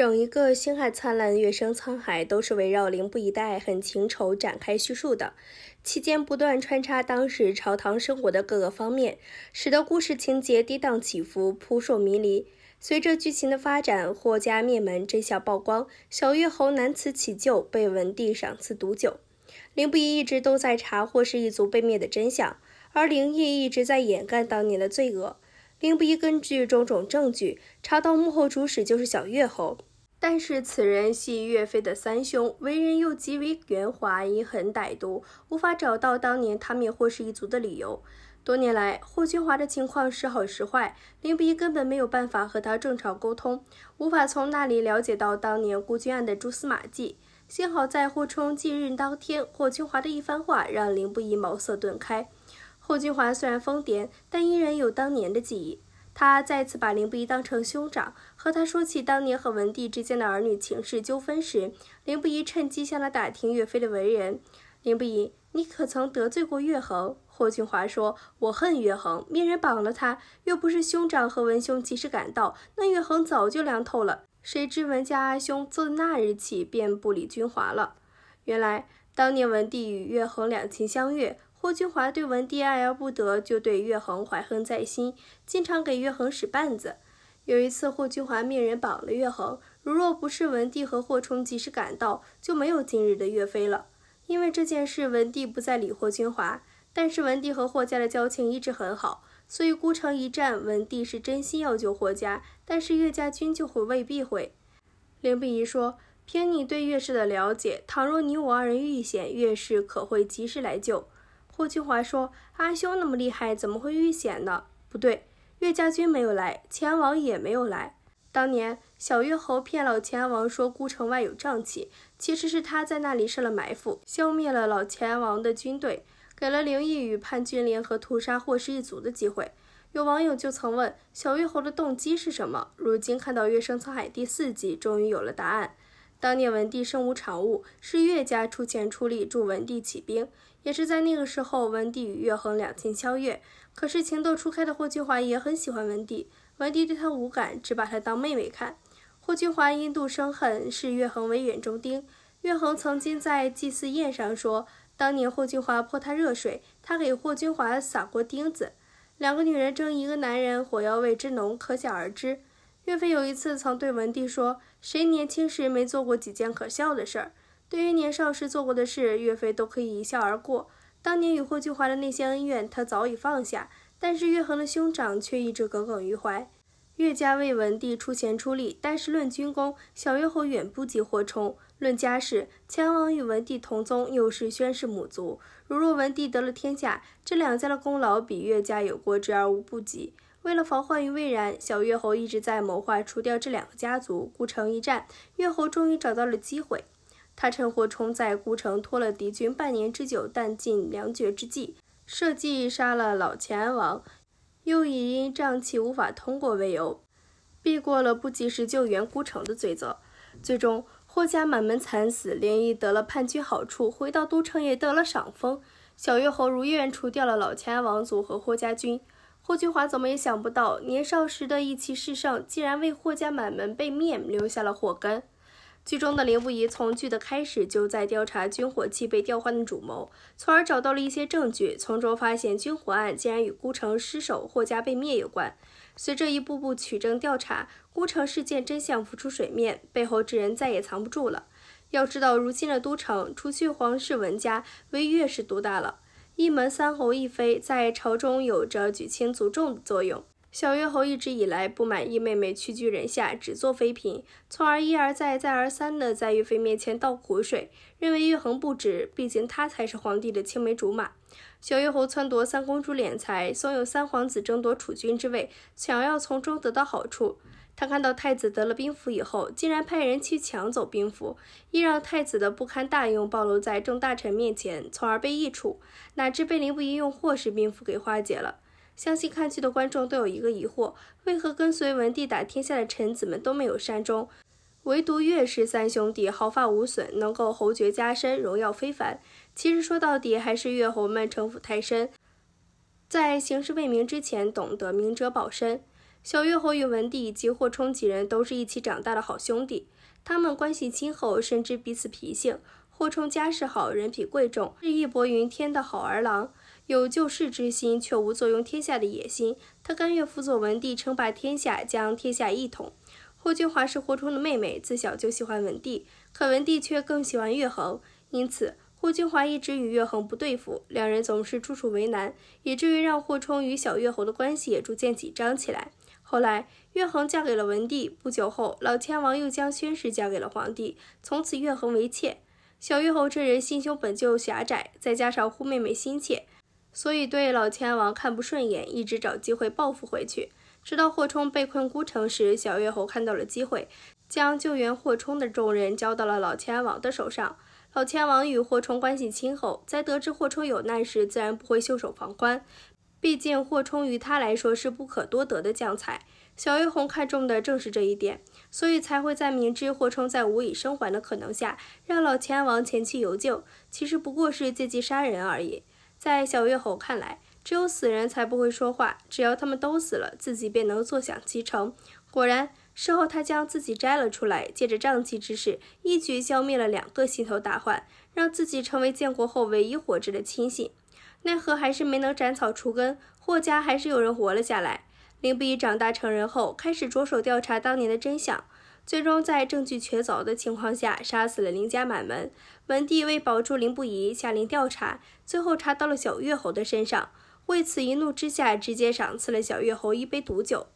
整一个星海灿烂，月升沧海都是围绕凌不疑的爱恨情仇展开叙述的，期间不断穿插当时朝堂生活的各个方面，使得故事情节跌宕起伏，扑朔迷离。随着剧情的发展，霍家灭门真相曝光，小月侯难辞其咎，被文帝赏赐毒酒。凌不疑一直都在查霍氏一族被灭的真相，而凌毅一直在掩盖当年的罪恶。凌不疑根据种种证据查到幕后主使就是小月侯，但是此人系岳飞的三兄，为人又极为圆滑，阴狠歹毒，无法找到当年他灭霍氏一族的理由。多年来，霍君华的情况时好时坏，凌不疑根本没有办法和他正常沟通，无法从那里了解到当年孤军案的蛛丝马迹。幸好在霍冲继任当天，霍君华的一番话让凌不疑茅塞顿开。霍君华虽然疯癫，但依然有当年的记忆。他再次把凌不疑当成兄长，和他说起当年和文帝之间的儿女情事纠纷时，凌不疑趁机向他打听岳飞的为人。凌不疑，你可曾得罪过岳衡？霍君华说，我恨岳衡，灭人绑了他，又不是兄长和文兄及时赶到，那岳衡早就凉透了。谁知文家阿兄自那日起便不理君华了。原来当年文帝与岳衡两情相悦，霍君华对文帝爱而不得，就对岳衡怀恨在心，经常给岳衡使绊子。有一次霍君华灭人绑了岳衡，如若不是文帝和霍冲及时赶到，就没有今日的岳飞了。因为这件事，文帝不再理霍君华，但是文帝和霍家的交情一直很好，所以孤城一战，文帝是真心要救霍家，但是岳家军就会未必会。凌不疑说，凭你对岳氏的了解，倘若你我二人遇险，岳氏可会及时来救。霍君华说，阿兄那么厉害，怎么会遇险呢？不对，岳家军没有来，秦安王也没有来。当年小月侯骗老秦安王说孤城外有瘴气，其实是他在那里设了埋伏，消灭了老秦安王的军队，给了凌毅与叛军联合屠杀霍氏一族的机会。有网友就曾问小月侯的动机是什么，如今看到《月升沧海》第4集，终于有了答案。当年文帝身无长物，是岳家出钱出力助文帝起兵，也是在那个时候文帝与岳衡两情相悦。可是情窦初开的霍君华也很喜欢文帝，文帝对他无感，只把他当妹妹看。霍君华因妒生恨，视岳衡为眼中钉。岳衡曾经在祭祀宴上说，当年霍君华泼他热水，他给霍君华撒过钉子。两个女人争一个男人，火药味之浓可想而知。岳飞有一次曾对文帝说，谁年轻时没做过几件可笑的事儿？对于年少时做过的事，岳飞都可以一笑而过。当年与霍君华的那些恩怨，他早已放下，但是岳衡的兄长却一直耿耿于怀。岳家为文帝出钱出力，但是论军功，小岳侯远不及霍冲；论家世，秦安王与文帝同宗，又是宣氏母族。如若文帝得了天下，这两家的功劳比岳家有过之而无不及。为了防患于未然，小岳侯一直在谋划除掉这两个家族。孤城一战，岳侯终于找到了机会。他趁霍冲在孤城拖了敌军半年之久，弹尽粮绝之际，设计杀了老秦安王，又以因瘴气无法通过为由，避过了不及时救援孤城的罪责。最终霍家满门惨死，凌毅得了叛军好处，回到都城也得了赏封。小岳侯如愿除掉了老秦安王族和霍家军。霍君华怎么也想不到，年少时的意气势盛，竟然为霍家满门被灭留下了祸根。剧中的凌不疑从剧的开始就在调查军火器被调换的主谋，从而找到了一些证据，从中发现军火案竟然与孤城失守、霍家被灭有关。随着一步步取证调查，孤城事件真相浮出水面，背后之人再也藏不住了。要知道，如今的都城，除去皇室文家，唯岳氏独大了。一门三侯一妃在朝中有着举轻族重的作用。小岳侯一直以来不满意妹妹屈居人下，只做妃嫔，从而一而再再而三地在岳飞面前倒苦水，认为岳衡不值，毕竟他才是皇帝的青梅竹马。小岳侯撺掇三公主敛财，怂恿三皇子争夺储君之位，想要从中得到好处。他看到太子得了兵符以后，竟然派人去抢走兵符，亦让太子的不堪大用暴露在众大臣面前，从而被议处，乃至被凌不疑用霍氏兵符给化解了。相信看剧的观众都有一个疑惑，为何跟随文帝打天下的臣子们都没有善终，唯独岳氏三兄弟毫发无损，能够侯爵加身，荣耀非凡？其实说到底还是岳侯们城府太深，在行事未明之前懂得明哲保身。小月侯与文帝及霍冲几人都是一起长大的好兄弟，他们关系亲厚，深知彼此脾性。霍冲家世好，人品贵重，是义薄云天的好儿郎，有救世之心，却无坐拥天下的野心。他甘愿辅佐文帝称霸天下，将天下一统。霍君华是霍冲的妹妹，自小就喜欢文帝，可文帝却更喜欢乐衡，因此霍君华一直与乐衡不对付，两人总是处处为难，以至于让霍冲与小乐侯的关系也逐渐紧张起来。后来，乐衡嫁给了文帝，不久后，老千王又将宣氏嫁给了皇帝，从此乐衡为妾。小乐侯这人心胸本就狭窄，再加上护妹妹心切，所以对老千王看不顺眼，一直找机会报复回去。直到霍冲被困孤城时，小乐侯看到了机会，将救援霍冲的重任交到了老千王的手上。老千王与霍冲关系亲厚，在得知霍冲有难时，自然不会袖手旁观。毕竟霍冲于他来说是不可多得的将才，小乐侯看中的正是这一点，所以才会在明知霍冲在无以生还的可能下，让老千王前去营救，其实不过是借机杀人而已。在小乐侯看来，只有死人才不会说话，只要他们都死了，自己便能坐享其成。果然，事后他将自己摘了出来，借着瘴气之势，一举消灭了2个心头大患，让自己成为建国后唯一活着的亲信。奈何还是没能斩草除根，霍家还是有人活了下来。凌不疑长大成人后，开始着手调查当年的真相，最终在证据确凿的情况下，杀死了凌家满门。文帝为保住凌不疑，下令调查，最后查到了小乐侯的身上，为此一怒之下，直接赏赐了小乐侯一杯毒酒。